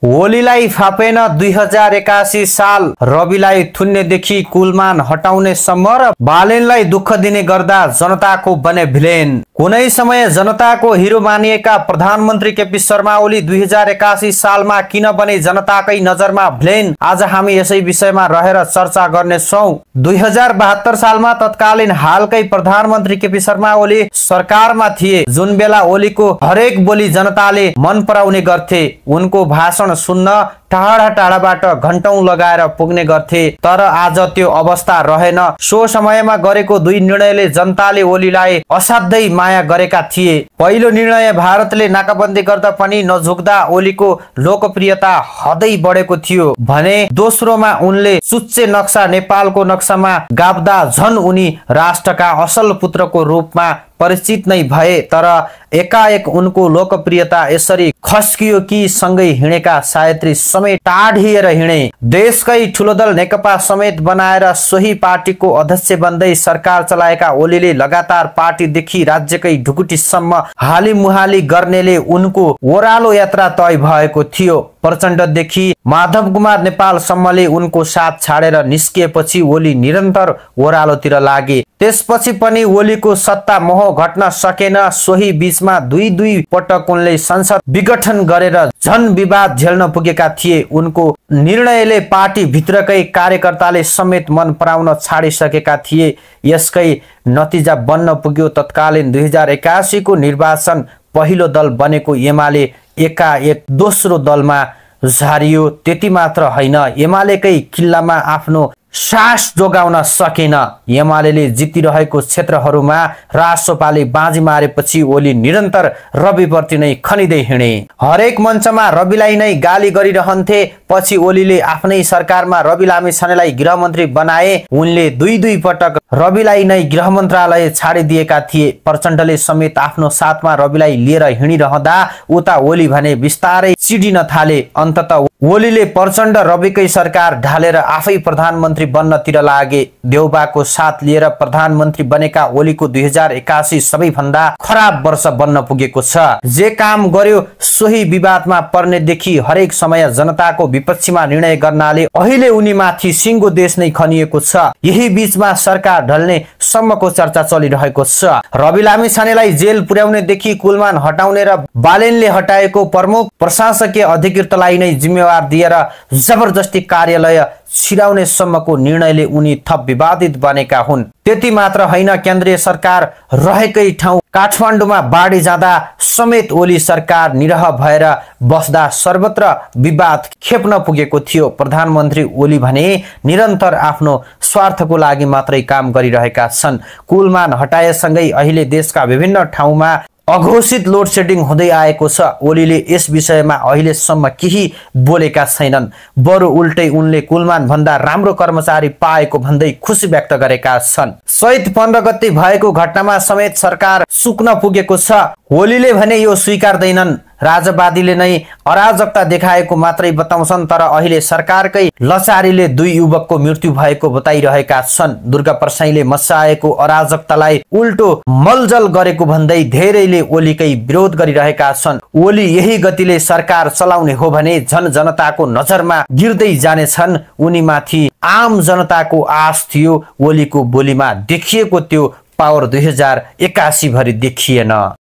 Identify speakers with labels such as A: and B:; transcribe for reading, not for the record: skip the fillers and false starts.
A: ओलीलाई फापेन 2081 साल, रविलाई थुन्नेदेखि कुलमान हटाउने सम्म र बालेनलाई दुःख दिने गर्दा जनताको बने भिलेन। कुनै समय जनताको हिरो मानिएका प्रधानमन्त्री केपी शर्मा ओली 2081 सालमा किन बने जनताकै नजरमा भिलेन? आज हामी यसै विषयमा रहेर चर्चा गर्नेछौँ। 2072 सालमा तत्कालीन हालकै प्रधानमन्त्री केपी शर्मा ओली सरकारमा थिए। जुन बेला ओलीको हरेक बोली जनताले मन पराउने गर्थे। उनको भाषण सुन्न टाढा टाढाबाट घण्टौं लगाएर पुग्ने गर्थे। तर आज त्यो अवस्था रहेन। सो समयमा गरेको दुई निर्णयले जनताले ओलीलाई असाध्यै माया गरेका थिए। पहिलो निर्णय, भारतले नाकाबन्दी गर्दा पनि नझुक्दा ओलीको लोकप्रियता हदै बढेको थियो भने दोस्रोमा उनले सुच्चे नक्सा नेपालको नक्सामा गाप्दा झन उनी राष्ट्रका असल पुत्रको रूपमा परिचित नै भए। तर एकाएक उनको लोकप्रियता यसरी खस्कियो कि सँगै हिँडेका सायत्री समेत टाढिएर हिँडे। देशकै ठुलो दल नेकपा समेत बनाएर सोही पार्टीको अध्यक्ष बन्दै सरकार चलाएका ओलीले लगातार पार्टीदेखि राज्यकै ढुकुटीसम्म हालिमुहाली गर्नेले उनको ओह्रालो यात्रा तय भएको थियो। प्रचण्डदेखि माधव कुमार नेपालसम्मले उनको साथ छाडेर निस्किएपछि ओली निरन्तर ओह्रालोतिर लागे। त्यसपछि पनि ओलीको सत्ता मोह घट्न सकेन। सोही बीचमा दुई पटक उनले संसद विघटन गरेर झन विवाद झेल्न पुगेका थिए। उनको निर्णयले पार्टी भित्रकै कार्यकर्ताले समेत मन पराउन छाडिसकेका थिए। यसकै नतिजा बन्न पुग्यो तत्कालीन 2081 को निर्वाचन। पहिलो दल बनेको एमाले एकाएक दोस्रो दलमा झारियो। त्यति मात्र होइन, एमालेकै किल्लामा आफ्नो सास जोगाउन सकेन। एमालेले जितिरहेको क्षेत्रहरूमा रासोपाले बाजी मारेपछि ओली निरन्तर रविप्रति नै खनिँदै हिँडे। हरेक मञ्चमा रविलाई नै गाली गरिरहन्थे। पछि ओलीले आफ्नै सरकारमा रवि लामिछानेलाई गृहमन्त्री बनाए। उनले दुई पटक रविलाई नै गृह मन्त्रालय छाडिदिएका थिए। प्रचण्डले समेत आफ्नो साथमा रविलाई लिएर हिँडिरहँदा उता ओली भने बिस्तारै चिडिन थाले। अन्ततः ओलीले प्रचण्ड रविकै सरकार ढालेर आफै प्रधानमन्त्री बन्नतिर लागे। देउबाको साथ लिएर प्रधानमन्त्री बनेका ओलीको 2081 सबैभन्दा खराब वर्ष बन्न पुगेको छ। जे काम गर्यो सोही विवादमा पर्नेदेखि हरेक समय जनताको विपक्षमा निर्णय गर्नाले अहिले उनीमाथि सिङ्गो देश नै खनिएको छ। यही बीचमा सरकार ढल्ने सम्मको चर्चा चलिरहेको छ। रवि लामिछानेलाई जेल पुर्याउनेदेखि कुलमान हटाउने र बालेनले हटाएको प्रमुख प्रशासकीय अधिकृतलाई नै जिम्मेवार दिएर जबरजस्ती कार्यालय छिराउने सम्मको निर्णयले उनी थप विवादित बनेका हुन्। त्यति मात्र होइन, केन्द्रीय सरकार रहेकै ठाउँ काठमाडौँमा बाढी जाँदा समेत ओली सरकार निरह भएर बस्दा सर्वत्र विवाद खेप्न पुगेको थियो। प्रधानमन्त्री ओली भने निरन्तर आफ्नो स्वार्थको लागि मात्रै काम गरिरहेका छन्। कुलमान हटाएसँगै अहिले देशका विभिन्न ठाउँमा अघोषित लोड सेडिङ हुँदै आएको छ। ओलीले यस विषयमा अहिलेसम्म केही बोलेका छैनन्। बरु उल्टै उनले कुलमान भन्दा राम्रो कर्मचारी पाएको भन्दै खुसी व्यक्त गरेका छन्। चैत 15 गते भएको घटनामा समेत सरकार सुक्न पुगेको छ। ओलीले भने यो स्वीकार्दैनन्। राजवादीले नै अराजकता देखाएको मात्रै बताउँछन्। तर अहिले सरकारकै लचारीले दुई युवकको मृत्यु भएको बताइरहेका छन्। दुर्गा प्रसाईले मच्चाएको अराजकतालाई उल्टो मलजल गरेको भन्दै धेरैले ओलीकै विरोध गरिरहेका छन्। ओली यही गतिले सरकार चलाउने हो भने झन जनताको नजरमा गिर्दै जानेछन्। उनीमाथि आम जनताको आश थियो। ओलीको बोलीमा देखिएको त्यो पावर 2081 भरि देखिएन।